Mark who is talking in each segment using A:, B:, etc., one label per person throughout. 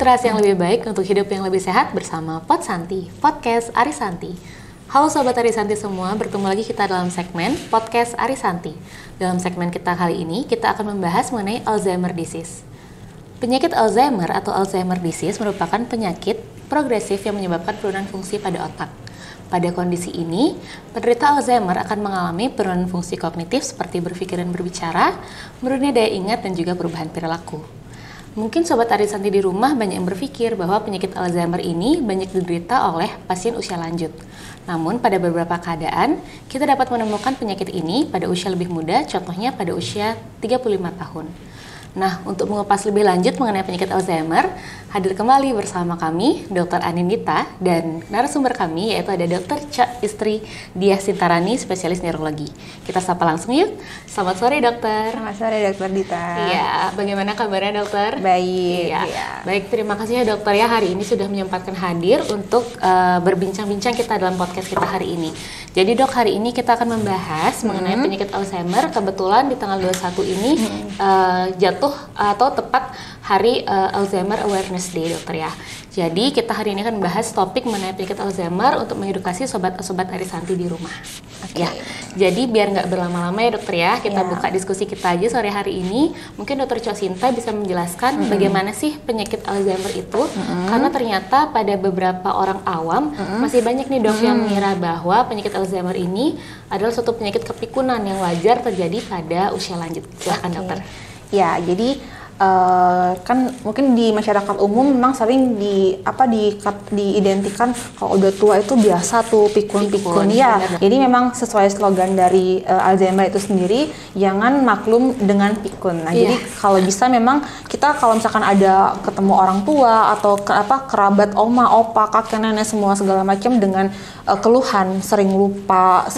A: literasi yang lebih baik untuk hidup yang lebih sehat bersama Pod Santi, Podcast Arisanti. Halo Sobat Arisanti semua, bertemu lagi kita dalam segmen Podcast Arisanti. Dalam segmen kita kali ini, kita akan membahas mengenai Alzheimer disease. Penyakit Alzheimer atau Alzheimer disease merupakan penyakit progresif yang menyebabkan penurunan fungsi pada otak. Pada kondisi ini, penderita Alzheimer akan mengalami penurunan fungsi kognitif seperti berpikir dan berbicara, menurunnya daya ingat, dan juga perubahan perilaku. Mungkin Sobat Arisanti di rumah banyak yang berpikir bahwa penyakit Alzheimer ini banyak diderita oleh pasien usia lanjut. Namun pada beberapa keadaan, kita dapat menemukan penyakit ini pada usia lebih muda, contohnya pada usia 35 tahun. Nah, untuk mengupas lebih lanjut mengenai penyakit Alzheimer, hadir kembali bersama kami, Dr. Anindita, dan narasumber kami yaitu ada Dr. Istri Diah Sintarani, spesialis neurologi. Kita sapa langsung yuk. Selamat sore, Dokter.
B: Selamat sore, Dr. Dita.
A: Iya, bagaimana kabarnya, Dokter?
B: Baik.
A: Iya. Baik, terima kasih ya, Dokter ya, hari ini sudah menyempatkan hadir untuk berbincang-bincang kita dalam podcast kita hari ini. Jadi, Dok, hari ini kita akan membahas mengenai penyakit Alzheimer. Kebetulan di tanggal 21 ini jatuh atau tepat hari Alzheimer Awareness Day, Dokter ya. Jadi kita hari ini akan membahas topik mengenai penyakit Alzheimer untuk mengedukasi sobat-sobat Arisanti di rumah.
B: Okay.
A: Ya. Jadi biar nggak berlama-lama ya, Dokter ya, kita buka diskusi kita aja sore hari ini. Mungkin Dokter Chosinta bisa menjelaskan bagaimana sih penyakit Alzheimer itu, karena ternyata pada beberapa orang awam masih banyak nih, Dok, yang mengira bahwa penyakit Alzheimer ini adalah suatu penyakit kepikunan yang wajar terjadi pada usia lanjut. Silakan, Dokter.
B: Ya, jadi kan mungkin di masyarakat umum memang sering diidentikan kalau udah tua itu biasa tuh pikun ya. Jadi memang sesuai slogan dari Alzheimer itu sendiri, jangan maklum dengan pikun. Nah, jadi kalau bisa memang kita kalau misalkan ada ketemu orang tua atau kerabat oma, opa, kakek, nenek semua segala macam dengan keluhan sering lupa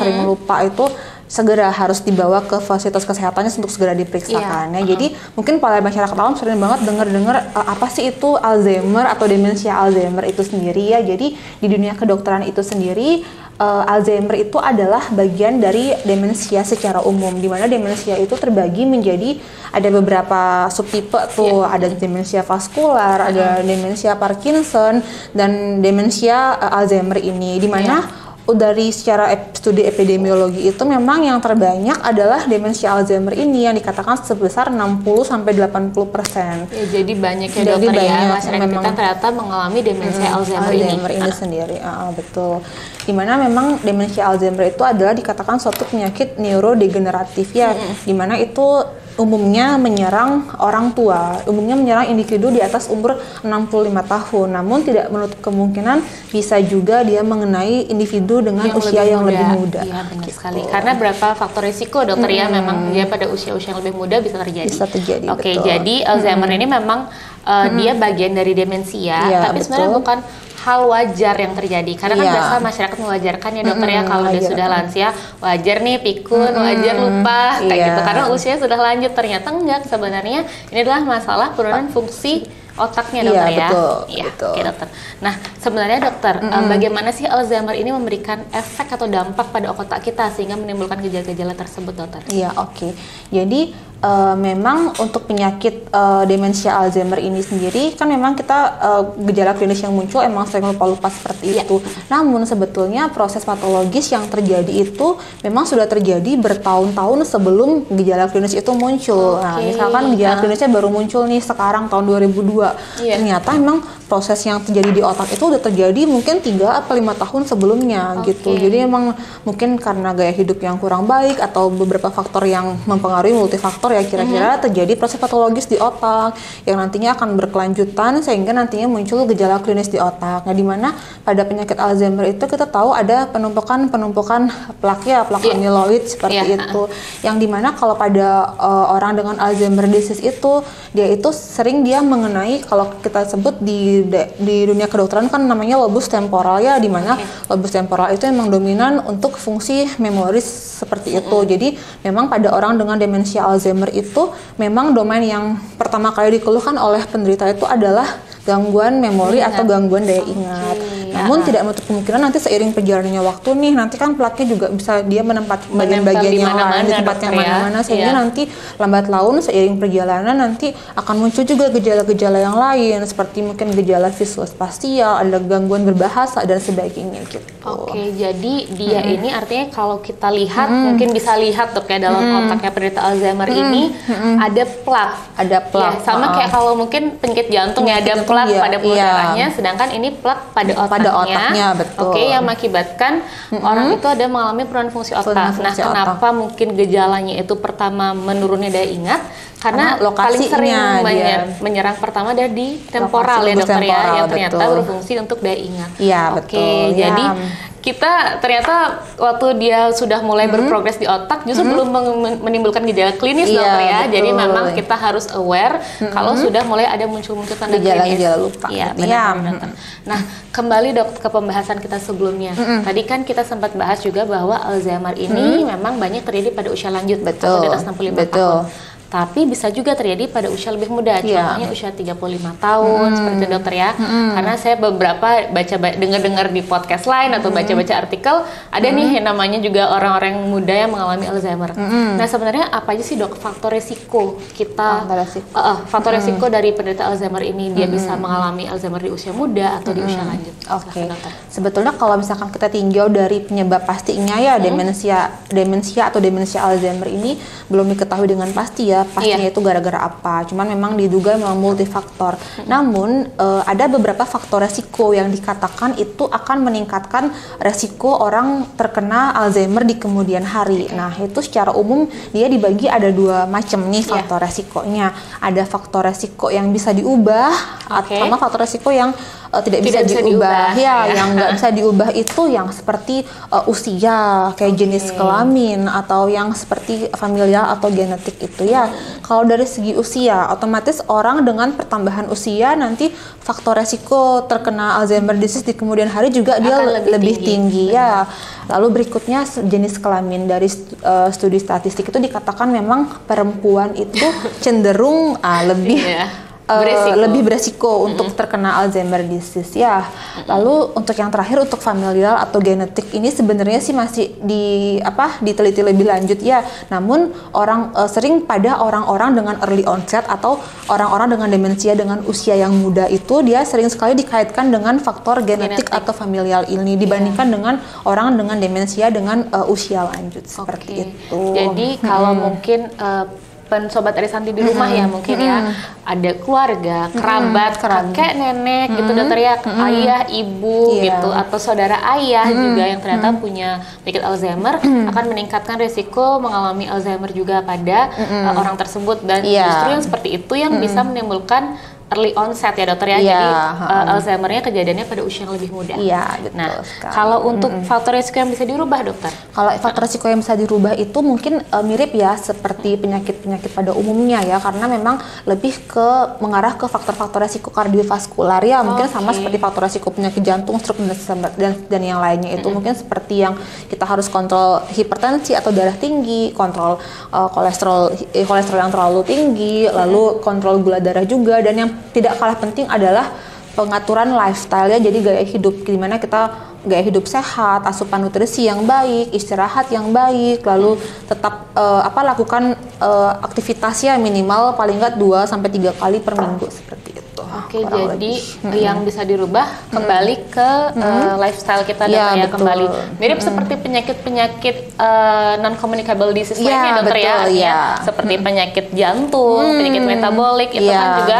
B: itu segera harus dibawa ke fasilitas kesehatannya untuk segera diperiksakan. Jadi mungkin pada masyarakat awam sering banget dengar apa sih itu Alzheimer atau demensia Alzheimer itu sendiri ya. Jadi di dunia kedokteran itu sendiri Alzheimer itu adalah bagian dari demensia secara umum, di mana demensia itu terbagi menjadi ada beberapa subtipe tuh, ada demensia vaskular, ada demensia Parkinson, dan demensia Alzheimer ini, di mana dari secara studi epidemiologi itu memang yang terbanyak adalah demensia Alzheimer ini yang dikatakan sebesar 60-80%.
A: Ya, jadi banyak ya, Dokter ya, masyarakat kita ternyata mengalami demensia Alzheimer ini
B: sendiri. Betul. Dimana memang demensia Alzheimer itu adalah dikatakan suatu penyakit neurodegeneratif ya, dimana itu umumnya menyerang orang tua, umumnya menyerang individu di atas umur 65 tahun. Namun tidak menutup kemungkinan bisa juga dia mengenai individu dengan usia yang lebih muda.
A: Iya, benar sekali. Karena berapa faktor risiko, Dokter ya, memang dia pada usia-usia yang lebih muda bisa terjadi. Oke, jadi Alzheimer ini memang dia bagian dari demensia, tapi sebenarnya bukan hal wajar yang terjadi, karena kan biasa masyarakat mewajarkan ya, Dokter ya, kalau dia sudah lansia wajar nih pikun, wajar lupa kayak gitu, karena usianya sudah lanjut. Ternyata enggak, sebenarnya ini adalah masalah penurunan fungsi otaknya, Dokter ya.
B: Betul.
A: Oke, Dokter. Nah, sebenarnya Dokter, bagaimana sih Alzheimer ini memberikan efek atau dampak pada otak kita sehingga menimbulkan gejala-gejala tersebut, Dokter?
B: Iya, oke. Jadi memang untuk penyakit demensia Alzheimer ini sendiri kan memang kita gejala klinis yang muncul emang sering lupa-lupa seperti itu. Namun sebetulnya proses patologis yang terjadi itu memang sudah terjadi bertahun-tahun sebelum gejala klinis itu muncul. Nah, misalkan gejala klinisnya baru muncul nih sekarang tahun 2002. Ternyata memang proses yang terjadi di otak itu udah terjadi mungkin 3 atau 5 tahun sebelumnya gitu. Jadi memang mungkin karena gaya hidup yang kurang baik atau beberapa faktor yang mempengaruhi, multifaktor ya, kira-kira terjadi proses patologis di otak yang nantinya akan berkelanjutan sehingga nantinya muncul gejala klinis di otak. Nah, di mana pada penyakit Alzheimer itu kita tahu ada penumpukan plak amiloid seperti itu. Yang dimana kalau pada orang dengan Alzheimer disease itu dia itu sering dia mengenai, kalau kita sebut di dunia kedokteran kan namanya lobus temporal ya, di mana lobus temporal itu memang dominan untuk fungsi memori seperti itu. Jadi memang pada orang dengan demensia Alzheimer itu memang domain yang pertama kali dikeluhkan oleh penderita itu adalah gangguan memori atau gangguan daya ingat. Namun tidak menutup kemungkinan nanti seiring perjalannya waktu nih, nanti kan plaknya juga bisa dia menempati bagian-bagian yang lain di tempat yang mana-mana, sehingga nanti lambat laun seiring perjalanan nanti akan muncul juga gejala-gejala yang lain seperti mungkin gejala visual spasial, ada gangguan berbahasa dan sebagainya gitu.
A: Oke, jadi dia ini artinya kalau kita lihat mungkin bisa lihat tuh kayak dalam otaknya penderita Alzheimer ini ada plak.
B: Ada plak.
A: Ya, sama kayak kalau mungkin penyakit jantung ya ada plak pada pembuluh darahnya, sedangkan ini plak pada otaknya.
B: Betul.
A: Oke, yang mengakibatkan orang itu ada mengalami penurunan fungsi otak. Nah, kenapa mungkin gejalanya itu pertama menurunnya daya ingat? Karena paling sering menyerang pertama ada di temporal ya dokter ya, yang ternyata berfungsi untuk daya ingat.
B: Iya, betul.
A: Jadi kita ternyata waktu dia sudah mulai berprogres di otak justru belum menimbulkan gejala klinis dokter ya. Betul. Jadi memang kita harus aware kalau sudah mulai ada muncul tanda klinis.
B: Gejala lupa.
A: Iya, benar. Nah, kembali dok ke pembahasan kita sebelumnya. Tadi kan kita sempat bahas juga bahwa Alzheimer ini memang banyak terjadi pada usia lanjut atau di atas 65 tahun. Tapi bisa juga terjadi pada usia lebih muda, contohnya usia 35 tahun, seperti itu dokter ya. Karena saya beberapa dengar-dengar di podcast lain atau baca-baca artikel, ada nih yang namanya juga orang-orang muda yang mengalami Alzheimer. Nah sebenarnya apa aja sih dok faktor resiko kita, faktor resiko dari penderita Alzheimer ini, dia bisa mengalami Alzheimer di usia muda atau di usia lanjut?
B: Oke, sebetulnya kalau misalkan kita tinjau dari penyebab pastinya ya, demensia atau demensia Alzheimer ini belum diketahui dengan pasti ya. Pastinya itu gara-gara apa, cuman memang diduga memang multifaktor. Namun ada beberapa faktor resiko yang dikatakan itu akan meningkatkan resiko orang terkena Alzheimer di kemudian hari. Nah itu secara umum dia dibagi ada dua macam nih faktor resikonya. Ada faktor resiko yang bisa diubah, sama faktor resiko yang tidak bisa diubah. Yang nggak bisa diubah itu yang seperti usia, kayak jenis kelamin, atau yang seperti familial atau genetik itu ya. Kalau dari segi usia, otomatis orang dengan pertambahan usia nanti faktor resiko terkena Alzheimer disease di kemudian hari juga dia lebih tinggi ya. Lalu berikutnya jenis kelamin. Dari studi statistik itu dikatakan memang perempuan itu cenderung lebih beresiko untuk terkena Alzheimer disease ya. Lalu untuk yang terakhir, untuk familial atau genetik ini sebenarnya sih masih diteliti lebih lanjut ya. Namun sering pada orang-orang dengan early onset atau orang-orang dengan demensia dengan usia yang muda itu dia sering sekali dikaitkan dengan faktor genetik atau familial ini dibandingkan dengan orang dengan demensia dengan usia lanjut seperti itu.
A: Jadi kalau mungkin sobat Arisanti di rumah ya mungkin ya ada keluarga, kerabat, kakek, nenek gitu dokter ya, ayah, ibu gitu atau saudara ayah juga yang ternyata punya penyakit Alzheimer akan meningkatkan risiko mengalami Alzheimer juga pada orang tersebut, dan justru yang seperti itu yang bisa menimbulkan early onset ya dokter ya. Jadi Alzheimer-nya kejadiannya pada usia yang lebih muda.
B: Iya, betul.
A: Nah, kalau untuk faktor risiko yang bisa dirubah dokter?
B: Kalau faktor risiko yang bisa dirubah itu mungkin mirip ya seperti penyakit-penyakit pada umumnya ya, karena memang lebih mengarah ke faktor-faktor risiko kardiovaskular ya, mungkin sama seperti faktor risiko penyakit jantung, stroke dan yang lainnya itu mungkin seperti yang kita harus kontrol hipertensi atau darah tinggi, kontrol kolesterol yang terlalu tinggi, lalu kontrol gula darah juga, dan yang tidak kalah penting adalah pengaturan lifestyle ya, jadi gaya hidup, gimana kita gaya hidup sehat, asupan nutrisi yang baik, istirahat yang baik, lalu tetap lakukan aktivitasnya minimal paling nggak 2-3 kali per minggu seperti itu.
A: Oke, jadi yang bisa dirubah kembali ke lifestyle kita ya, kembali mirip seperti penyakit-penyakit non communicable disease lainnya dokter ya, seperti penyakit jantung, penyakit metabolik itu kan juga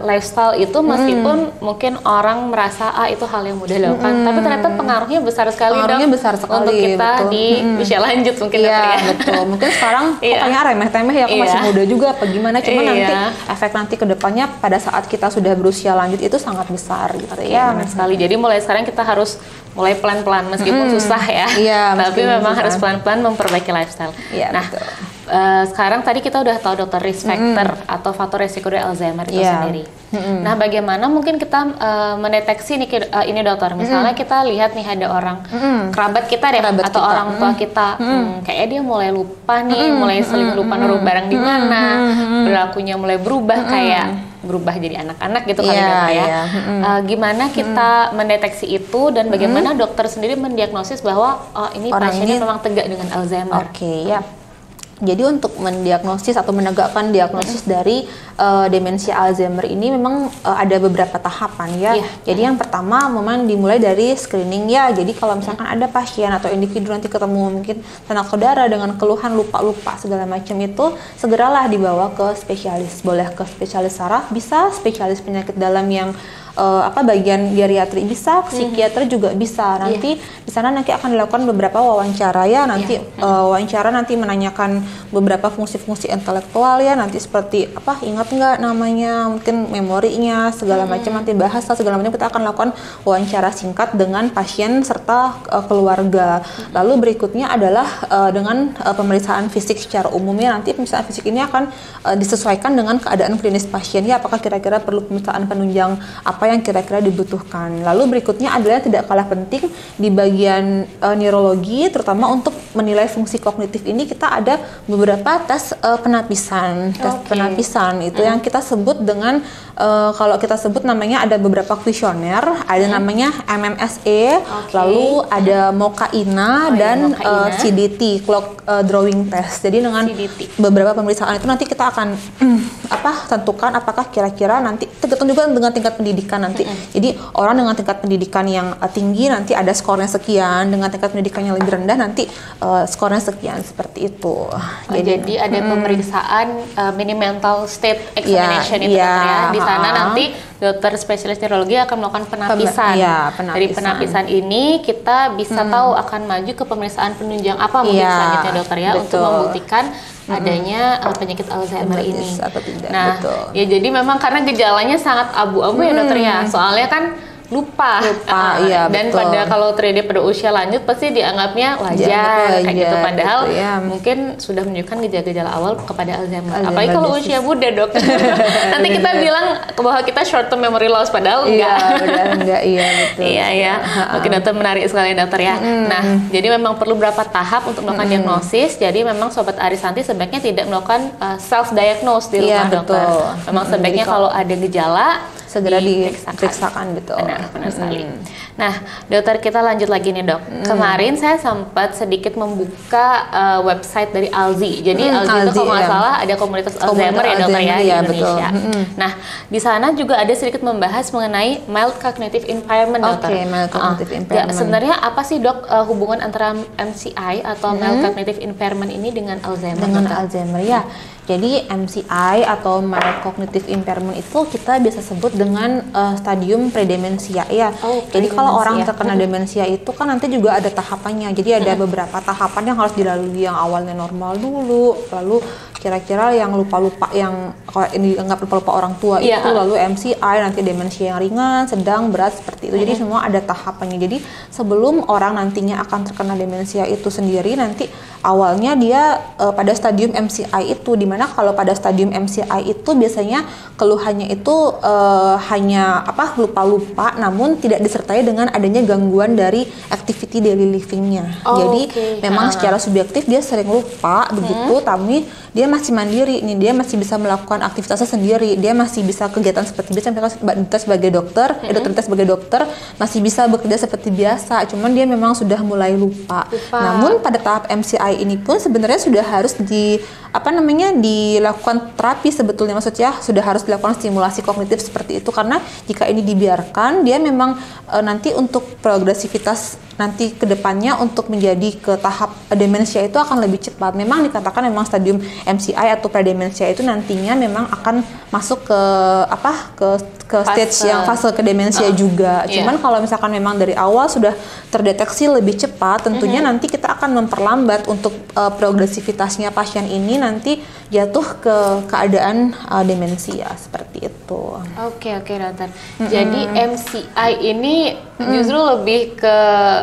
A: lifestyle itu meskipun mungkin orang merasa itu hal yang mudah dilakukan, tapi ternyata pengaruhnya besar sekali untuk kita di usia lanjut mungkin ya.
B: Betul. Mungkin sekarang pokoknya remeh-temeh ya, aku masih muda juga apa gimana, cuman nanti efek nanti kedepannya pada saat kita sudah berusia lanjut itu sangat besar gitu ya.
A: Benar sekali. Jadi mulai sekarang kita harus mulai pelan-pelan meskipun susah ya, tapi memang harus pelan-pelan memperbaiki lifestyle. Nah, sekarang tadi kita udah tahu dokter risk factor atau faktor resiko dari Alzheimer itu sendiri. Nah, bagaimana mungkin kita mendeteksi ini dokter? Misalnya kita lihat nih ada orang kerabat kita deh atau orang tua kita, kayaknya dia mulai lupa nih, mulai sering lupa naruh barang di mana, perilakunya mulai berubah kayak berubah jadi anak-anak gitu kali dokter ya. Gimana kita mendeteksi itu dan bagaimana dokter sendiri mendiagnosis bahwa ini pasiennya memang tegak dengan Alzheimer?
B: Oke, ya. Jadi untuk mendiagnosis atau menegakkan diagnosis dari demensia Alzheimer ini memang ada beberapa tahapan ya. Jadi yang pertama memang dimulai dari screening ya. Jadi kalau misalkan ada pasien atau individu nanti ketemu mungkin sanak saudara dengan keluhan lupa-lupa segala macam itu, segeralah dibawa ke spesialis. Boleh ke spesialis saraf, bisa spesialis penyakit dalam yang bagian geriatri bisa, psikiater juga bisa. Nanti di sana nanti akan dilakukan beberapa wawancara ya. Nanti wawancara nanti menanyakan beberapa fungsi-fungsi intelektual ya. Nanti seperti ingat nggak namanya, mungkin memorinya segala macam, nanti bahasa segala macam. Kita akan lakukan wawancara singkat dengan pasien serta keluarga. Lalu berikutnya adalah dengan pemeriksaan fisik secara umumnya. Nanti pemeriksaan fisik ini akan disesuaikan dengan keadaan klinis pasien ya. Apakah kira-kira perlu pemeriksaan penunjang apa yang kira-kira dibutuhkan. Lalu berikutnya adalah tidak kalah penting di bagian neurologi, terutama untuk menilai fungsi kognitif ini kita ada beberapa tes penapisan. Tes penapisan itu yang kita sebut dengan kalau kita sebut namanya ada beberapa kuesioner, ada namanya MMSE, lalu ada MOCA-INA dan CDT, Clock Drawing Test. Jadi dengan beberapa pemeriksaan itu nanti kita akan tentukan apakah kira-kira nanti tergantung juga dengan tingkat pendidikan nanti. Jadi orang dengan tingkat pendidikan yang tinggi nanti ada skornya sekian, dengan tingkat pendidikan yang lebih rendah nanti skornya sekian, seperti itu.
A: Jadi ada pemeriksaan mini mental state examination itu ya. Di sana nanti dokter spesialis neurologi akan melakukan penapisan. Dari penapisan ini kita bisa tahu akan maju ke pemeriksaan penunjang apa mungkin selanjutnya dokter ya, untuk membuktikan adanya penyakit Alzheimer ini. Nah, ya jadi memang karena gejalanya sangat abu-abu ya dokter ya. Soalnya kan lupa dan pada kalau terjadi pada usia lanjut pasti dianggapnya wajar kayak gitu, padahal mungkin sudah menunjukkan gejala-gejala awal kepada Alzheimer. Apalagi kalau usia muda dok. Nanti kita bilang bahwa kita short term memory loss padahal enggak. Mungkin dokter menarik sekali dokter ya. Nah, jadi memang perlu berapa tahap untuk melakukan diagnosis. Jadi memang sobat Arisanti sebaiknya tidak melakukan self diagnose di rumah dokter. Memang sebaiknya kalau ada gejala
B: segera diperiksakan gitu.
A: Benar sekali. Nah, dokter kita lanjut lagi nih dok. Kemarin saya sempat sedikit membuka website dari ALZI. Jadi ALZI itu kalau nggak salah ada komunitas Alzheimer ya dokter ya di Indonesia. Nah, di sana juga ada sedikit membahas mengenai mild cognitive impairment dokter.
B: Mild cognitive impairment.
A: Sebenarnya apa sih dok hubungan antara MCI atau mild cognitive impairment ini dengan Alzheimer?
B: Dengan Alzheimer ya. Jadi MCI atau mild cognitive impairment itu kita biasa sebut dengan stadium predemensia ya. Jadi kalau orang terkena demensia itu kan nanti juga ada tahapannya. Jadi ada beberapa tahapan yang harus dilalui, yang awalnya normal dulu, lalu kira-kira yang lupa-lupa, yang kalau ini dianggap lupa-lupa orang tua itu, lalu MCI, nanti demensia yang ringan, sedang, berat, seperti itu. Jadi semua ada tahapannya. Jadi sebelum orang nantinya akan terkena demensia itu sendiri, nanti awalnya dia pada stadium MCI itu, dimana kalau pada stadium MCI itu biasanya keluhannya itu hanya lupa-lupa, namun tidak disertai dengan adanya gangguan dari activity daily living-nya. Jadi memang secara subjektif dia sering lupa begitu, tapi dia masih mandiri nih, dia masih bisa melakukan aktivitasnya sendiri, dia masih bisa kegiatan seperti biasa. Misalkan kita sebagai dokter, dokter sebagai dokter masih bisa bekerja seperti biasa, cuman dia memang sudah mulai lupa. Namun pada tahap MCI ini pun sebenarnya sudah harus dilakukan terapi sebetulnya, maksudnya sudah harus dilakukan stimulasi kognitif seperti itu, karena jika ini dibiarkan dia memang nanti untuk progresivitas nanti kedepannya untuk menjadi ke tahap demensia itu akan lebih cepat. Memang dikatakan memang stadium MCI atau predemensia itu nantinya memang akan masuk ke stage yang fase ke demensia juga. Cuman kalau misalkan memang dari awal sudah terdeteksi lebih cepat, tentunya nanti kita akan memperlambat untuk progresivitasnya pasien ini nanti jatuh ke keadaan demensia seperti itu.
A: Oke dokter. Jadi MCI ini justru lebih ke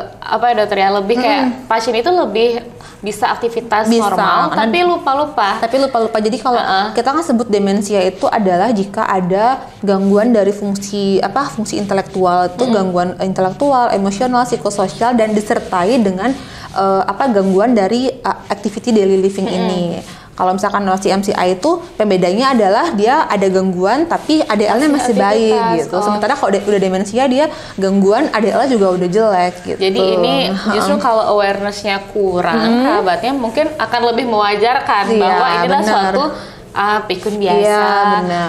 A: apa ya dokter ya? Lebih kayak pasien itu lebih bisa aktivitas normal tapi lupa-lupa.
B: Jadi kalau kita kan sebut demensia itu adalah jika ada gangguan dari fungsi intelektual, itu gangguan intelektual, emosional, psikososial, dan disertai dengan gangguan dari activity daily living ini. Kalau misalkan si MCI itu pembedanya adalah dia ada gangguan tapi ADL-nya masih baik gitu. Sementara kalau udah demensia dia gangguan ADL-nya juga udah jelek gitu.
A: Jadi ini justru kalau awareness-nya kurang, kerabatnya mungkin akan lebih mewajarkan bahwa inilah suatu pikun biasa,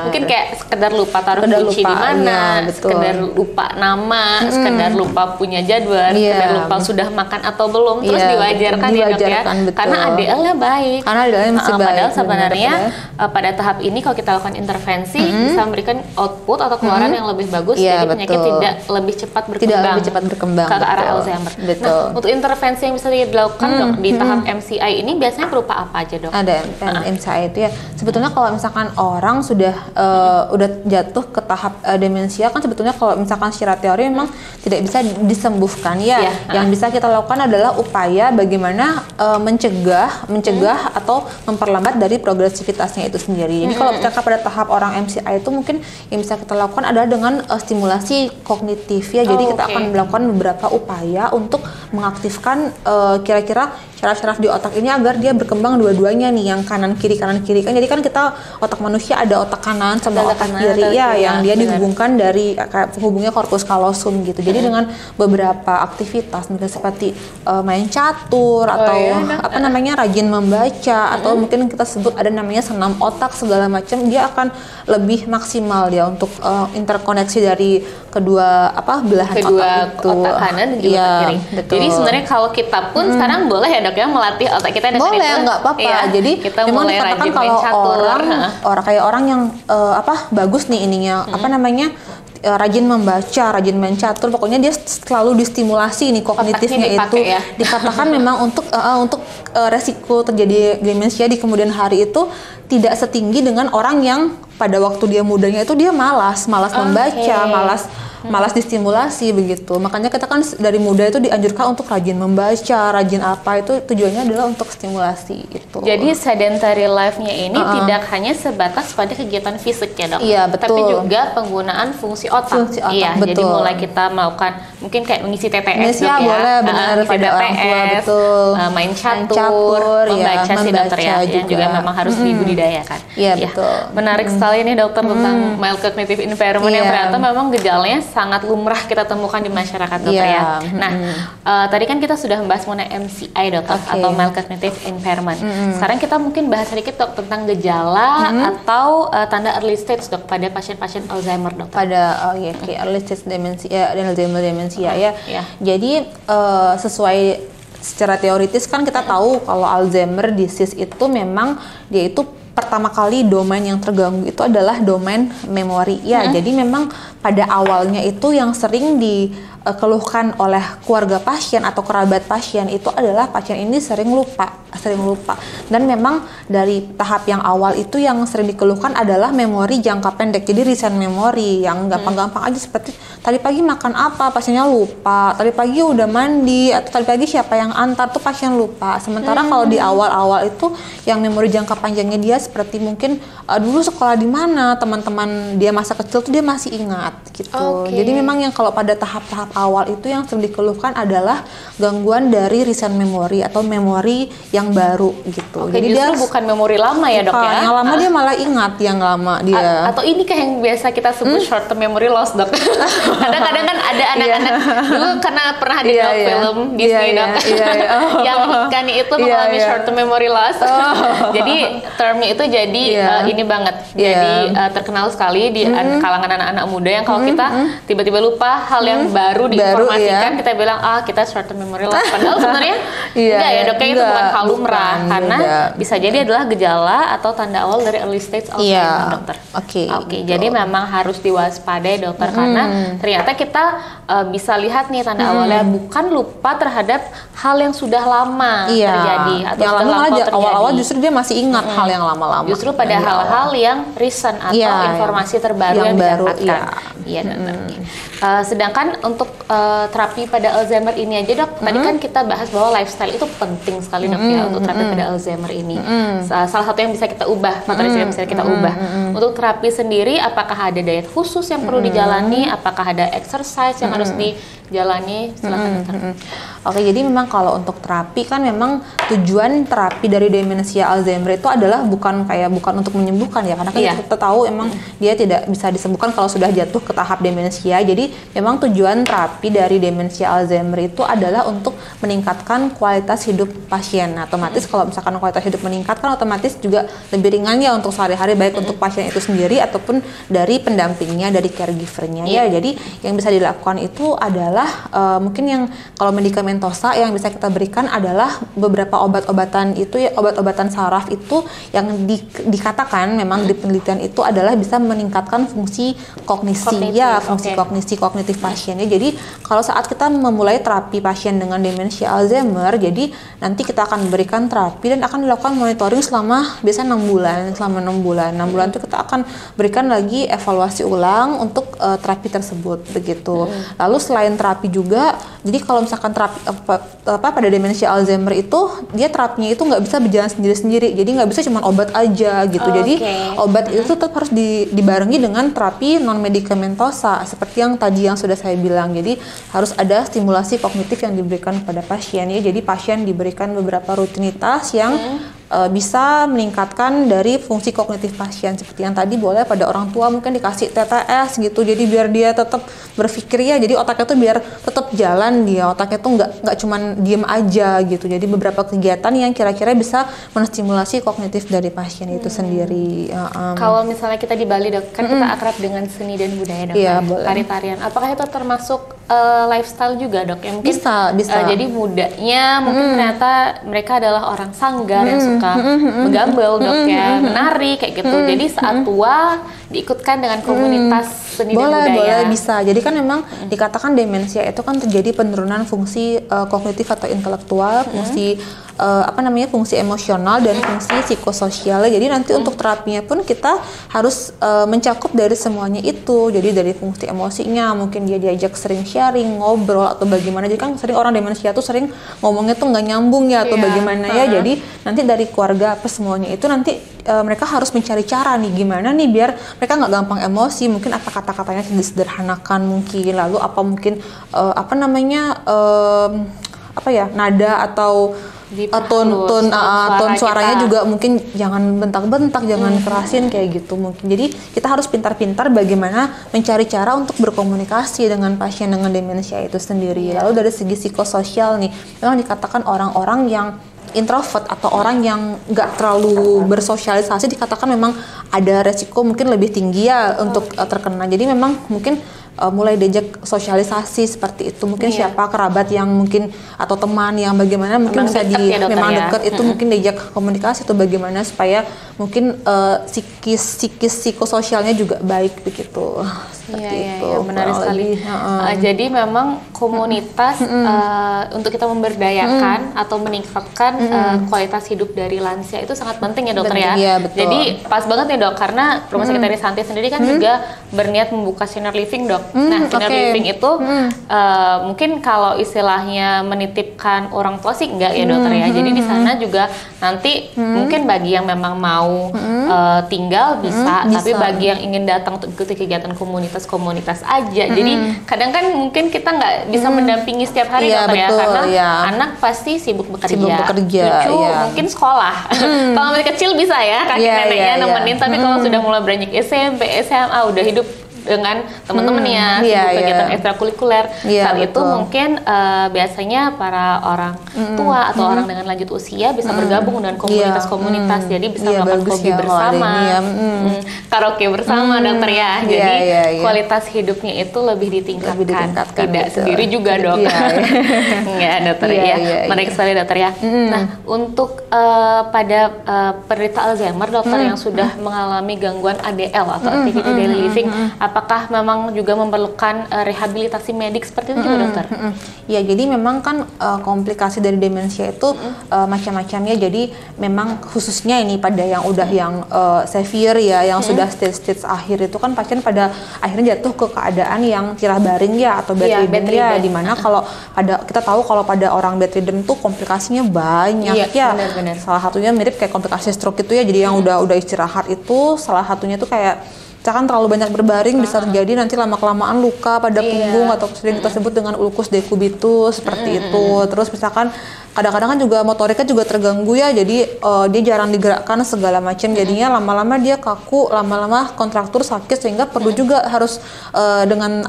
A: mungkin kayak sekedar lupa taruh kunci di mana, sekedar lupa nama, sekedar lupa punya jadwal, sekedar lupa sudah makan atau belum, terus diwajarkan ya dok ya, karena ADL-nya baik.
B: Karena ADL-nya masih baik.
A: Padahal sebenarnya pada tahap ini kalau kita lakukan intervensi bisa memberikan output atau keluaran yang lebih bagus, jadi penyakit tidak lebih cepat berkembang, ke arah Alzheimer. Nah, untuk intervensi yang bisa dilakukan dok di tahap MCI ini biasanya berupa apa aja dok?
B: Ada MCI itu ya. Sebetulnya kalau misalkan orang sudah jatuh ke tahap demensia kan sebetulnya kalau misalkan secara teori memang tidak bisa disembuhkan ya. Yang bisa kita lakukan adalah upaya bagaimana mencegah atau memperlambat dari progresivitasnya itu sendiri. Jadi kalau misalkan pada tahap orang MCI itu mungkin yang bisa kita lakukan adalah dengan stimulasi kognitif ya. Jadi kita akan melakukan beberapa upaya untuk mengaktifkan kira-kira syaraf-syaraf di otak ini agar dia berkembang dua-duanya nih, yang kanan kiri kan. Jadi kan kita otak manusia ada otak kanan sama otak kiri ya, yang dia dihubungkan dari kayak penghubungnya corpus callosum gitu. Jadi dengan beberapa aktivitas mungkin seperti main catur atau rajin membaca atau mungkin kita sebut ada namanya senam otak segala macam, dia akan lebih maksimal ya untuk interkoneksi dari kedua belahan otak itu.
A: Otak kanan dan juga otak kiri. Jadi sebenarnya kalau kita pun sekarang boleh ya dok ya melatih otak kita dengan
B: boleh, nggak apa-apa. Jadi
A: kita
B: memang
A: mulai
B: dikatakan
A: rajin
B: kalau
A: main catur.
B: orang yang bagus nih ininya rajin membaca, rajin main catur, pokoknya dia selalu distimulasi nih kognitifnya itu dikatakan memang untuk resiko terjadi demensia di kemudian hari itu tidak setinggi dengan orang yang pada waktu dia mudanya itu dia malas membaca, malas distimulasi begitu. Makanya kita kan dari muda itu dianjurkan untuk rajin membaca, rajin apa itu tujuannya adalah untuk stimulasi itu.
A: Jadi sedentary life-nya ini tidak hanya sebatas pada kegiatan fisik ya dok, tapi juga penggunaan fungsi otak. Betul. Jadi mulai kita melakukan mungkin kayak mengisi TTS dok ya,
B: boleh, benar, pada orang tua, betul.
A: Main catur, membaca sih dokter ya, yang juga memang harus dibudidayakan.
B: Iya betul.
A: Menarik sekali nih dokter tentang mild cognitive impairment yang ternyata memang gejalanya sangat lumrah kita temukan di masyarakat dokter ya. Nah, tadi kan kita sudah membahas mengenai MCI dokter atau mild cognitive impairment. Sekarang kita mungkin bahas sedikit dok tentang gejala atau tanda early stage dok pada pasien-pasien Alzheimer dokter.
B: Pada early stage demensia, Alzheimer demensia ya. Jadi sesuai secara teoritis kan kita tahu kalau Alzheimer disease itu memang dia itu pertama kali domain yang terganggu itu adalah domain memori ya. Jadi memang pada awalnya itu yang sering dikeluhkan oleh keluarga pasien atau kerabat pasien itu adalah pasien ini sering lupa. Dan memang dari tahap yang awal itu yang sering dikeluhkan adalah memori jangka pendek. Jadi recent memory yang gampang-gampang aja, seperti tadi pagi makan apa pasiennya lupa, tadi pagi udah mandi, atau tadi pagi siapa yang antar tuh pasien lupa. Sementara kalau di awal-awal itu yang memori jangka panjangnya dia seperti mungkin dulu sekolah di mana, teman-teman dia masa kecil tuh dia masih ingat gitu. Jadi memang yang kalau pada tahap-tahap awal itu yang sering dikeluhkan adalah gangguan dari recent memory atau memori yang baru gitu.
A: Jadi dia bukan memori lama ya dok ya?
B: Yang lama dia malah ingat yang lama dia.
A: Atau ini kayak yang biasa kita sebut short term memory loss dok. Kadang-kadang kan ada anak-anak dulu karena pernah di film Disney dok, yang ikan itu mengalami short term memory loss. Jadi termnya itu jadi ini banget, jadi terkenal sekali di kalangan anak-anak muda yang kalau kita tiba-tiba lupa hal yang baru diinformasikan, kita bilang kita short term memory loss. Padahal sebenarnya enggak ya dok, itu bukan hal lumrah karena bisa jadi adalah gejala atau tanda awal dari early stage Alzheimer dokter. Jadi memang harus diwaspadai dokter karena ternyata kita bisa lihat nih tanda awalnya bukan lupa terhadap hal yang sudah lama terjadi atau
B: yang
A: sudah lampau terjadi.
B: Awal-awal justru dia masih ingat hal yang lama-lama.
A: Justru pada hal-hal yang recent atau informasi terbaru yang didapatkan. Iya dokter. Sedangkan untuk terapi pada Alzheimer ini aja dok, tadi kan kita bahas bahwa lifestyle itu penting sekali dok ya untuk terapi pada Alzheimer ini. Salah satu yang bisa kita ubah, faktor yang bisa kita ubah. Untuk terapi sendiri, apakah ada diet khusus yang perlu dijalani? Apakah ada exercise yang harus dijalani? Silakan dokter.
B: Oke, jadi memang kalau untuk terapi kan memang tujuan terapi dari demensia Alzheimer itu adalah bukan untuk menyembuhkan ya, karena kan kita tahu emang dia tidak bisa disembuhkan kalau sudah jatuh ke tahap demensia. Jadi memang tujuan terapi dari demensia Alzheimer itu adalah untuk meningkatkan kualitas hidup pasien. Nah, otomatis kalau misalkan kualitas hidup meningkat kan otomatis juga lebih ringan ya untuk sehari-hari, baik untuk pasien itu sendiri ataupun dari pendampingnya, dari caregivernya ya. Jadi yang bisa dilakukan itu adalah mungkin yang kalau medikamentosa yang bisa kita berikan adalah beberapa obat-obatan itu ya, obat-obatan saraf itu yang dikatakan memang di penelitian itu adalah bisa meningkatkan fungsi kognisi kognisi kognitif pasiennya. Jadi kalau saat kita memulai terapi pasien dengan demensia Alzheimer, jadi nanti kita akan berikan terapi dan akan dilakukan monitoring selama biasanya 6 bulan. Selama 6 bulan itu kita akan berikan lagi evaluasi ulang untuk terapi tersebut begitu. Lalu selain terapi juga, jadi kalau misalkan terapi pada demensia Alzheimer itu dia terapinya itu nggak bisa berjalan sendiri-sendiri. Jadi nggak bisa cuma obat aja gitu. Jadi obat itu tetap harus dibarengi dengan terapi non medikamentosa seperti yang tadi yang sudah saya bilang. Jadi harus ada stimulasi kognitif yang diberikan kepada pasien ya. Jadi pasien diberikan beberapa rutinitas yang bisa meningkatkan dari fungsi kognitif pasien, seperti yang tadi boleh pada orang tua mungkin dikasih TTS gitu, jadi biar dia tetap berpikir ya, jadi otaknya tuh biar tetap jalan, dia otaknya tuh nggak cuman diem aja gitu. Jadi beberapa kegiatan yang kira-kira bisa menstimulasi kognitif dari pasien itu sendiri.
A: Kalau misalnya kita di Bali dok, kan kita akrab dengan seni dan budaya dok, tari-tarian, apakah itu termasuk lifestyle juga dok? Yang mungkin
B: bisa.
A: Jadi mudanya mungkin ternyata mereka adalah orang Sanggar yang suka menggambel dok ya, menari kayak gitu. Jadi saat tua diikutkan dengan komunitas seni dan budaya.
B: Boleh, bisa. Jadi kan memang dikatakan demensia itu kan terjadi penurunan fungsi kognitif atau intelektual, fungsi fungsi emosional dan fungsi psikososial. Jadi nanti untuk terapinya pun kita harus mencakup dari semuanya itu. Jadi dari fungsi emosinya, mungkin dia diajak sering sharing, ngobrol atau bagaimana. Jadi kan sering orang demensia tuh sering ngomongnya tuh nggak nyambung ya atau bagaimana ya. Jadi nanti dari keluarga apa semuanya itu nanti mereka harus mencari cara nih gimana nih biar mereka nggak gampang emosi. Mungkin apa kata-katanya disederhanakan mungkin, lalu apa mungkin nada atau ton suaranya juga mungkin jangan bentak-bentak, jangan kerasin kayak gitu mungkin. Jadi kita harus pintar-pintar bagaimana mencari cara untuk berkomunikasi dengan pasien dengan demensia itu sendiri. Lalu dari segi psikososial nih, memang dikatakan orang-orang yang introvert atau orang yang nggak terlalu bersosialisasi dikatakan memang ada resiko mungkin lebih tinggi ya untuk terkena. Jadi memang mungkin mulai diajak sosialisasi seperti itu, mungkin siapa kerabat yang mungkin atau teman yang bagaimana mungkin bisa dekat itu mungkin diajak komunikasi atau bagaimana supaya mungkin psikososialnya juga baik begitu. Seperti itu.
A: Menarik sekali. Jadi memang komunitas untuk kita memberdayakan atau meningkatkan kualitas hidup dari lansia itu sangat penting ya dokter ya.
B: Iya, betul.
A: Jadi pas banget nih dok, karena Rumah Sakit Arisanti sendiri kan juga berniat membuka senior living dok. Nah senior living itu mungkin kalau istilahnya menitipkan orang tua sih enggak ya dokter ya. Jadi di sana juga nanti mungkin bagi yang memang mau tinggal bisa, tapi bagi yang ingin datang untuk ikuti kegiatan komunitas aja. Jadi kadang kan mungkin kita nggak bisa mendampingi setiap hari dokter ya, karena anak pasti sibuk bekerja, cucu mungkin sekolah. Kalau masih kecil bisa ya kakek neneknya nemenin, tapi kalau sudah mulai beranjak SMP, SMA udah hidup dengan teman-temannya, kegiatan ekstrakurikuler. Saat itu mungkin biasanya para orang tua atau orang dengan lanjut usia bisa bergabung dengan komunitas-komunitas, jadi bisa melakukan hobi bersama, karaoke bersama dokter ya. Jadi kualitas hidupnya itu lebih ditingkatkan. Tidak sendiri juga dok. Enggak dokter ya. Menarik sekali dokter ya. Nah untuk pada penderita Alzheimer dokter yang sudah mengalami gangguan ADL atau activity daily living, apakah memang juga memerlukan rehabilitasi medik seperti itu juga dokter?
B: Ya, jadi memang kan komplikasi dari demensia itu macam-macam ya. Jadi memang khususnya ini pada yang udah yang severe ya, yang sudah stage akhir itu kan pasien pada akhirnya jatuh ke keadaan yang tirah baring ya atau bedridden ya. Dimana kalau kita tahu kalau pada orang bedridden tuh komplikasinya banyak ya.
A: Benar-benar.
B: Salah satunya mirip kayak komplikasi stroke itu ya. Jadi yang udah istirahat itu salah satunya tuh kayak misalkan terlalu banyak berbaring bisa terjadi nanti lama-kelamaan luka pada punggung atau sering kita sebut dengan ulcus decubitus seperti itu. Terus misalkan kadang-kadang kan juga motoriknya juga terganggu ya, jadi dia jarang digerakkan segala macam, jadinya lama-lama dia kaku, lama-lama kontraktur sakit, sehingga perlu juga harus dengan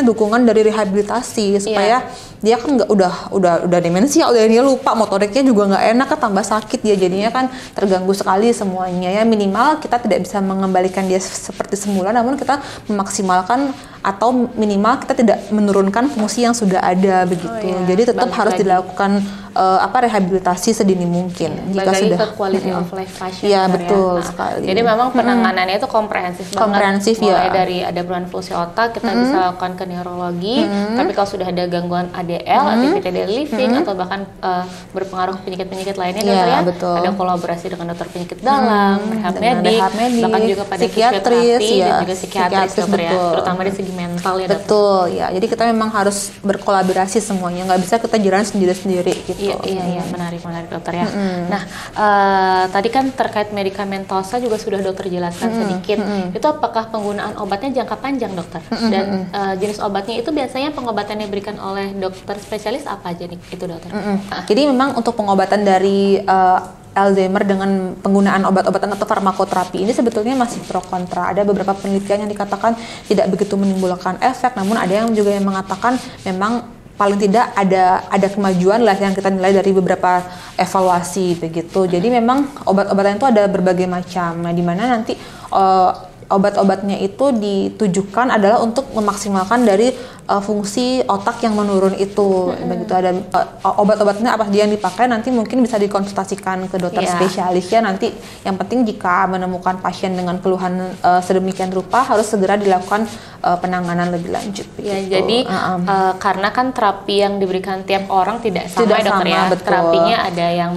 B: dukungan dari rehabilitasi supaya dia kan nggak udah demensia, udah dia lupa, motoriknya juga nggak enak, kan tambah sakit dia, jadinya kan terganggu sekali semuanya ya. Minimal kita tidak bisa mengembalikan dia seperti semula, namun kita memaksimalkan atau minimal kita tidak menurunkan fungsi yang sudah ada begitu. Jadi tetap harus dilakukan rehabilitasi sedini mungkin jika
A: lagi
B: sudah
A: ke quality of life pasien.
B: Ya betul sekali.
A: Jadi memang penanganannya itu komprehensif banget. Mulai dari ada penurunan fungsi otak, kita bisa lakukan ke neurologi. Tapi kalau sudah ada gangguan ADL, activity daily living, atau bahkan berpengaruh ke penyakit-penyakit lainnya, dokter ya.
B: Betul.
A: Ada kolaborasi dengan dokter penyakit dalam, rehab medik, bahkan juga pada
B: psikiatris
A: dan juga psikiatris dokter ya, terutama dari segi mental ya dokter.
B: Betul ya. Jadi kita memang harus berkolaborasi semuanya, nggak bisa kita jalan sendiri-sendiri gitu.
A: Iya, menarik dokter ya. Nah, tadi kan terkait medikamentosa juga sudah dokter jelaskan sedikit. Itu apakah penggunaan obatnya jangka panjang dokter? Dan jenis obatnya itu biasanya pengobatan yang diberikan oleh dokter spesialis apa aja nih itu dokter?
B: Jadi memang untuk pengobatan dari Alzheimer dengan penggunaan obat-obatan atau farmakoterapi ini sebetulnya masih pro kontra. Ada beberapa penelitian yang dikatakan tidak begitu menimbulkan efek, namun ada yang juga yang mengatakan memang paling tidak ada kemajuan lah yang kita nilai dari beberapa evaluasi begitu. Jadi memang obat-obatan itu ada berbagai macam. Nah, di mana nanti obat-obatnya itu ditujukan adalah untuk memaksimalkan dari fungsi otak yang menurun itu. Begitu ada obat-obatnya apa dia yang dipakai nanti mungkin bisa dikonsultasikan ke dokter spesialis ya. Nanti yang penting jika menemukan pasien dengan keluhan sedemikian rupa harus segera dilakukan penanganan lebih lanjut.
A: Ya, jadi karena kan terapi yang diberikan tiap orang tidak sama dokter ya.
B: Betul.
A: Terapinya ada yang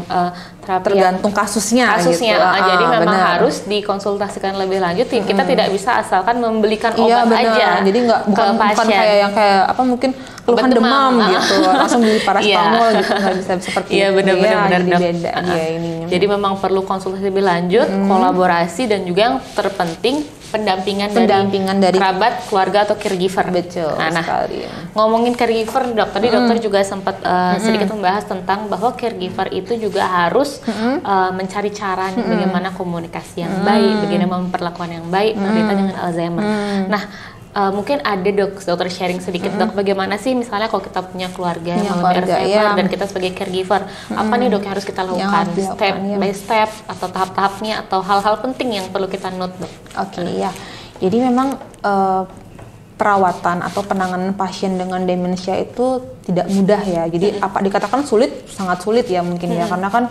B: tergantung kasusnya gitu.
A: Jadi memang harus dikonsultasikan lebih lanjut. Kita tidak bisa asalkan membelikan obat aja.
B: Jadi bukan kayak yang mungkin keluhan demam gitu langsung beli paracetamol gitu, nggak bisa seperti itu.
A: Iya, benar-benar
B: beda
A: Jadi memang perlu konsultasi lebih lanjut, kolaborasi, dan juga yang terpenting pendampingan dari kerabat, keluarga atau caregiver.
B: Betul sekali.
A: Ngomongin caregiver, tadi dokter juga sempat sedikit membahas tentang bahwa caregiver itu juga harus mencari cara bagaimana komunikasi yang baik, bagaimana memperlakukan yang baik penderita dengan Alzheimer. Nah, mungkin ada dokter sharing sedikit dok, bagaimana sih misalnya kalau kita punya keluarga yang Alzheimer dan kita sebagai caregiver, apa nih dok yang harus kita lakukan step by step atau tahap-tahapnya atau hal-hal penting yang perlu kita note dok?
B: Oke, ya. Jadi memang perawatan atau penanganan pasien dengan demensia itu tidak mudah ya. Jadi apa dikatakan sulit, sangat sulit ya mungkin ya, karena kan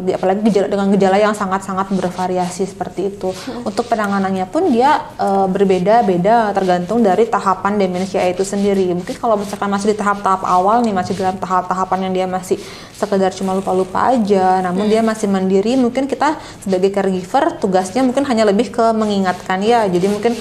B: apalagi dengan gejala yang sangat-sangat bervariasi seperti itu. Untuk penanganannya pun dia berbeda-beda tergantung dari tahapan demensia itu sendiri. Mungkin kalau misalkan masih di tahap-tahap awal nih, masih dalam tahap-tahapan yang dia masih sekedar cuma lupa-lupa aja, namun dia masih mandiri, mungkin kita sebagai caregiver tugasnya mungkin hanya lebih ke mengingatkan ya. Jadi mungkin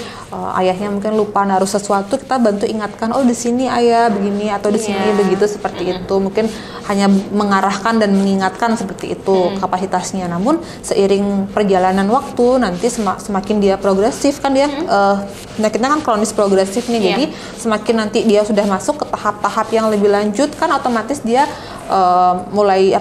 B: ayahnya mungkin lupa naruh sesuatu, kita bantu ingatkan, oh di sini ayah begini atau di sini begitu, seperti itu. Mungkin hanya mengarahkan dan mengingatkan seperti itu kapasitasnya. Namun seiring perjalanan waktu nanti semakin dia progresif kan dia penyakitnya kan kronis progresif nih. Jadi semakin nanti dia sudah masuk ke tahap-tahap yang lebih lanjut kan otomatis dia mulai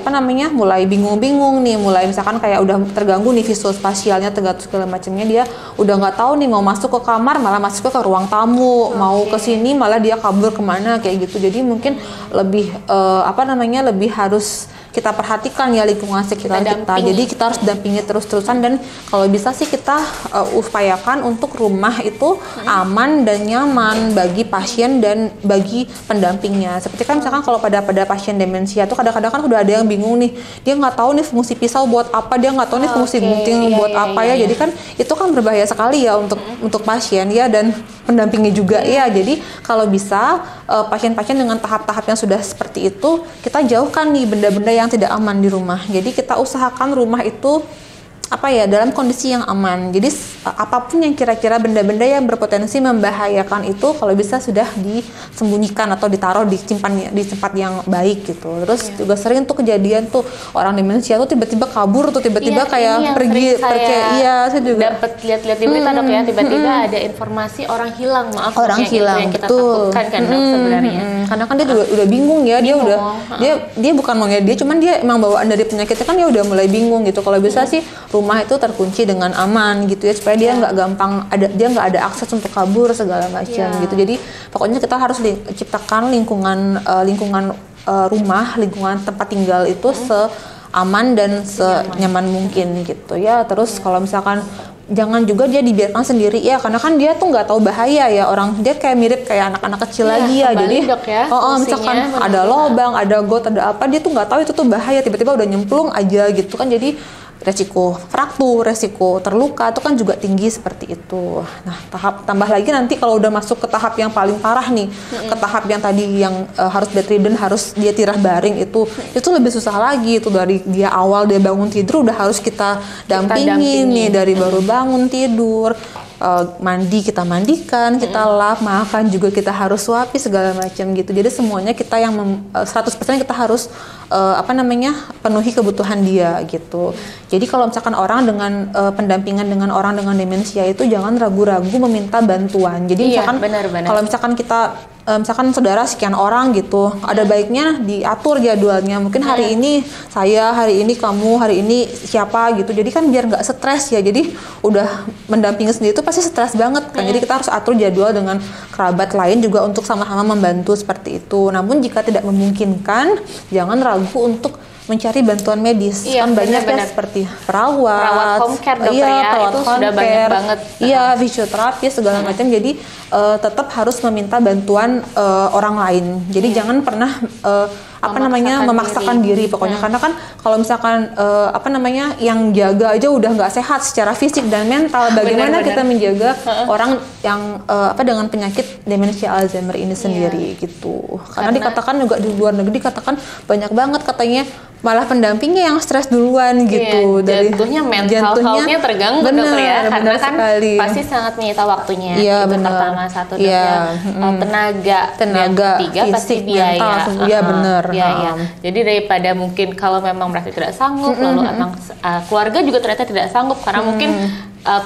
B: mulai bingung-bingung nih, mulai misalkan kayak udah terganggu nih visual spasialnya, terganggu segala macamnya, dia udah nggak tahu nih mau masuk ke kamar malah masuk ke ruang tamu, mau ke sini malah dia kabur kemana kayak gitu. Jadi mungkin lebih lebih harus kita perhatikan ya lingkungan sekitar kita. Jadi kita harus dampingi terus-terusan, dan kalau bisa sih kita upayakan untuk rumah itu aman dan nyaman bagi pasien dan bagi pendampingnya. Seperti kan misalkan kalau pada pasien demensia tuh kadang-kadang kan udah ada yang bingung nih, dia nggak tahu nih fungsi pisau buat apa, dia nggak tahu nih fungsi gunting buat apa ya. Jadi kan itu kan berbahaya sekali ya untuk pasien ya, dan pendampingnya juga ya. Jadi kalau bisa pasien-pasien dengan tahap-tahap yang sudah seperti itu, kita jauhkan nih benda-benda yang tidak aman di rumah. Jadi kita usahakan rumah itu dalam kondisi yang aman. Jadi apapun yang kira-kira benda-benda yang berpotensi membahayakan itu kalau bisa sudah disembunyikan atau ditaruh di tempat yang baik gitu. Terus juga sering tuh kejadian tuh orang demensia tuh tiba-tiba kabur tuh, tiba-tiba kayak pergi. Saya juga
A: dapat lihat-lihat di berita dok ya, tiba-tiba ada informasi orang hilang. Maaf,
B: orang hilang
A: itu yang kita takutkan kan dok sebenarnya.
B: Karena kan dia juga udah bingung ya, dia bukan maunya dia, cuman dia emang bawaan dari penyakitnya kan dia udah mulai bingung gitu. Kalau bisa sih rumah itu terkunci dengan aman gitu ya, supaya dia nggak gampang dia nggak ada akses untuk kabur segala macam gitu. Jadi pokoknya kita harus ciptakan lingkungan rumah, lingkungan tempat tinggal itu seaman dan senyaman mungkin gitu ya. Terus kalau misalkan jangan juga dia dibiarkan sendiri ya, karena kan dia tuh nggak tahu bahaya ya, dia kayak mirip kayak anak-anak kecil lagi ya. Jadi misalkan ada lobang, ada got, ada apa, dia tuh nggak tahu itu tuh bahaya, tiba-tiba udah nyemplung aja gitu kan. Jadi resiko fraktur, resiko terluka itu kan juga tinggi seperti itu. Nah, tambah lagi nanti kalau udah masuk ke tahap yang paling parah nih, ke tahap yang tadi yang harus bedridden, harus dia tirah baring, itu lebih susah lagi. Itu dari dia awal dia bangun tidur udah harus kita dampingi nih, dari baru bangun tidur, mandi kita mandikan, kita lap, makan juga kita harus suapi segala macam gitu. Jadi semuanya kita yang 100% kita harus penuhi kebutuhan dia gitu. Jadi kalau misalkan orang dengan pendampingan dengan orang dengan demensia itu jangan ragu-ragu meminta bantuan. Jadi misalkan kalau misalkan kita misalkan saudara sekian orang gitu, ada baiknya diatur jadwalnya. Mungkin hari ini saya, hari ini kamu, hari ini siapa gitu. Jadi kan biar nggak stres ya. Jadi udah mendampingi sendiri itu pasti stres banget kan. Jadi kita harus atur jadwal dengan kerabat lain juga untuk sama-sama membantu seperti itu. Namun jika tidak memungkinkan, jangan ragu untuk mencari bantuan medis. Kan banyak ya seperti perawat
A: home care dokter
B: perawat
A: itu
B: home
A: sudah
B: care,
A: banyak banget.
B: Iya, fisioterapi segala macam. Jadi tetap harus meminta bantuan orang lain. Jadi jangan pernah memaksakan diri pokoknya. Karena kan kalau misalkan yang jaga aja udah nggak sehat secara fisik dan mental, bagaimana kita menjaga orang yang dengan penyakit demensia Alzheimer ini sendiri gitu. Karena dikatakan juga di luar negeri dikatakan banyak banget katanya malah pendampingnya yang stres duluan gitu.
A: Jatuhnya mental health-nya terganggu dokter ya, karena kan pasti sangat menyita waktunya. Itu pertama satu dok ya. Tenaga ketiga pasti biaya. Biaya. Jadi daripada mungkin kalau memang merasa tidak sanggup, lalu emang keluarga juga ternyata tidak sanggup karena mungkin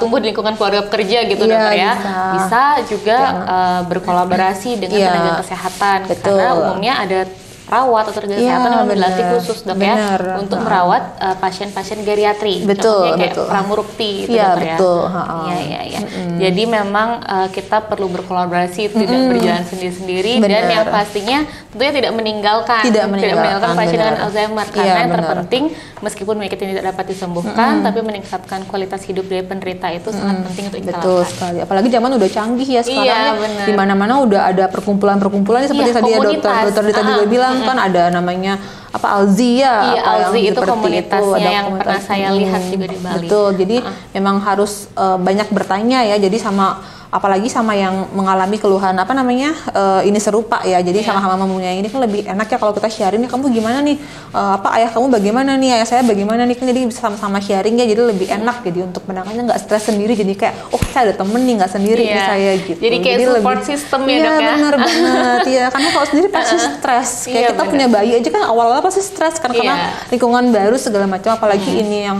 A: tumbuh di lingkungan keluarga pekerja gitu dokter ya. Bisa juga berkolaborasi dengan tenaga kesehatan. Karena umumnya ada perawat atau tenaga kesehatan yang dilatih khusus dok ya untuk merawat pasien-pasien geriatri. Contohnya kayak pramurukti itu dokter ya. Jadi memang kita perlu berkolaborasi, tidak berjalan sendiri-sendiri, dan yang pastinya tentunya tidak meninggalkan pasien dengan Alzheimer, karena yang terpenting meskipun penyakit ini tidak dapat disembuhkan, tapi meningkatkan kualitas hidup dari penderita itu sangat penting untuk kita lakukan.
B: Sekali. Apalagi zaman udah canggih ya sekarang. Di mana-mana udah ada perkumpulan-perkumpulan seperti tadi ya dokter Dita juga bilang kan ada namanya Alzi ya.
A: Alzi itu komunitasnya yang pernah saya lihat juga di Bali.
B: Betul. Jadi memang harus banyak bertanya ya. Jadi apalagi sama yang mengalami keluhan ini serupa ya. Jadi sama-sama mempunyai ini kan lebih enak ya kalau kita sharing nih, kamu gimana nih, ayah kamu bagaimana nih, ayah saya bagaimana nih, kan jadi bisa sama-sama sharing ya. Jadi lebih enak jadi untuk menangani, nggak stres sendiri, jadi kayak saya ada temen nih, nggak sendiri nih saya gitu.
A: Jadi kayak support system ya dok ya.
B: Iya benar banget ya, karena kalau sendiri pasti stres. Kayak kita punya bayi aja kan awal-awal pasti stres karena lingkungan baru segala macam, apalagi ini yang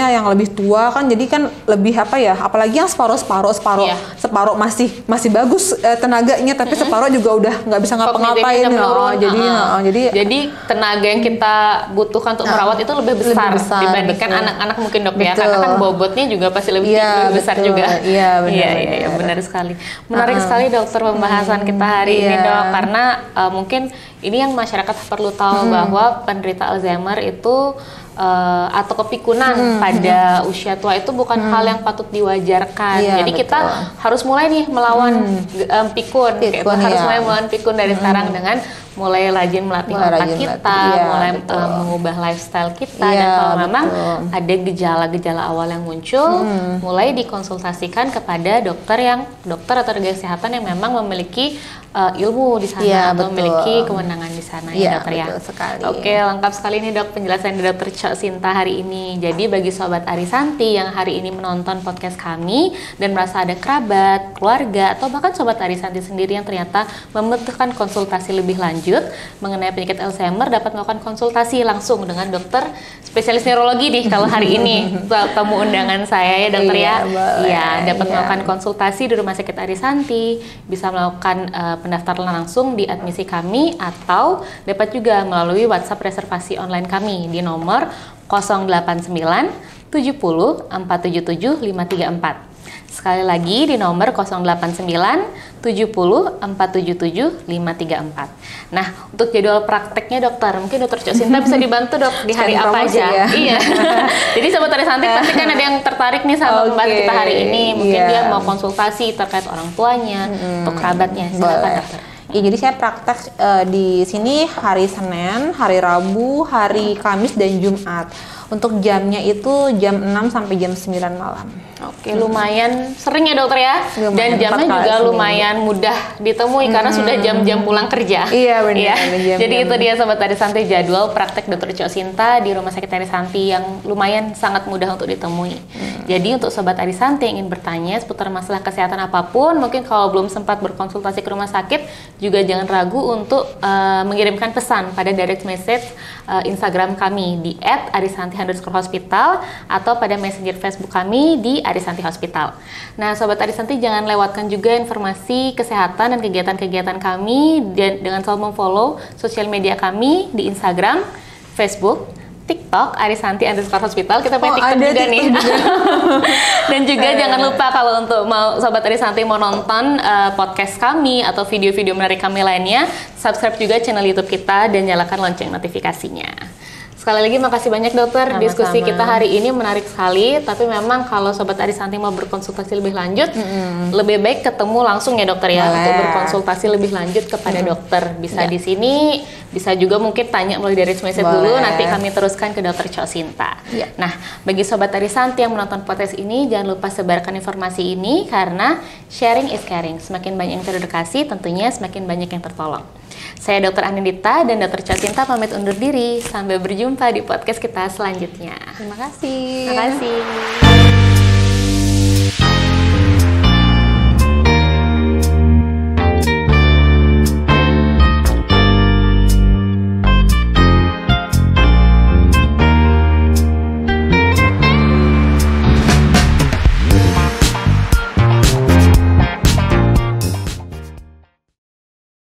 B: yang lebih tua kan, jadi kan lebih apalagi yang separuh masih bagus tenaganya, tapi separuh juga udah nggak bisa ngapa-ngapain.
A: Jadi tenaga yang kita butuhkan untuk merawat itu lebih besar dibandingkan anak-anak mungkin dok ya, karena kan bobotnya juga pasti lebih besar juga. Iya, benar sekali. Menarik sekali dokter pembahasan kita hari ini dok, karena mungkin ini yang masyarakat perlu tahu bahwa penderita Alzheimer itu atau kepikunan pada usia tua itu bukan hal yang patut diwajarkan. Jadi kita harus mulai nih melawan pikun. Harus mulai melawan pikun dari sekarang dengan mulai rajin melatih otak kita, mulai mengubah lifestyle kita, dan kalau memang ada gejala-gejala awal yang muncul, mulai dikonsultasikan kepada dokter atau tenaga kesehatan yang memang memiliki ilmu di sana atau memiliki kewenangan di sana ya dokter ya. Oke, lengkap sekali nih dok penjelasan dari Dr. Sinta hari ini. Jadi bagi sobat Arisanti yang hari ini menonton podcast kami dan merasa ada kerabat, keluarga, atau bahkan sobat Arisanti sendiri yang ternyata membutuhkan konsultasi lebih lanjut mengenai penyakit Alzheimer, dapat melakukan konsultasi langsung dengan dokter spesialis neurologi nih kalau hari ini tamu undangan saya ya dokter dapat melakukan konsultasi di Rumah Sakit Arisanti, bisa melakukan pendaftaran langsung di admisi kami, atau dapat juga melalui WhatsApp reservasi online kami di nomor 089 70 477 534. Sekali lagi di nomor 089 70 477 534. Nah, untuk jadwal prakteknya dokter, mungkin dokter Cok Sinta bisa dibantu dok di hari apa aja. Iya. Jadi sobat Arisanti pasti kan ada yang tertarik nih sama pembahasan kita hari ini. Mungkin dia mau konsultasi terkait orang tuanya atau kerabatnya. Silakan dokter.
B: Ya, jadi saya praktek di sini hari Senin, hari Rabu, hari Kamis, dan Jumat. Untuk jamnya itu jam 6 sampai jam 9 malam.
A: Oke, lumayan sering ya dokter ya. Dan jamnya juga lumayan mudah ditemui karena sudah jam-jam pulang kerja. Iya benar. Jadi itu dia sobat Arisanti jadwal praktek Dr. Cok Sinta di Rumah Sakit Arisanti yang lumayan sangat mudah untuk ditemui. Jadi untuk sobat Arisanti yang ingin bertanya seputar masalah kesehatan apapun, mungkin kalau belum sempat berkonsultasi ke rumah sakit, juga jangan ragu untuk mengirimkan pesan pada direct message Instagram kami di @arisanti_hospital atau pada messenger Facebook kami di Arisanti Hospital. Nah, sobat Arisanti jangan lewatkan juga informasi kesehatan dan kegiatan-kegiatan kami dengan selalu memfollow sosial media kami di Instagram, Facebook, TikTok, Arisanti_hospital. Kita punya TikTok juga nih. Dan juga jangan lupa kalau untuk sobat Arisanti mau nonton podcast kami atau video-video menarik kami lainnya, subscribe juga channel YouTube kita dan nyalakan lonceng notifikasinya. Sekali lagi makasih banyak dokter. Sama-sama. Diskusi kita hari ini menarik sekali, tapi memang kalau sobat Arisanti mau berkonsultasi lebih lanjut, lebih baik ketemu langsung ya dokter ya. Untuk berkonsultasi lebih lanjut kepada dokter. Bisa di sini, bisa juga mungkin tanya melalui direct message dulu, nanti kami teruskan ke Dr. Cok Sinta. Nah, bagi sobat Arisanti yang menonton podcast ini, jangan lupa sebarkan informasi ini karena sharing is caring. Semakin banyak yang teredukasi, tentunya semakin banyak yang tertolong. Saya Dr. Anindita dan Dr. Cok Sinta pamit undur diri. Sampai berjumpa di podcast kita selanjutnya.
B: Terima kasih.
A: Terima kasih.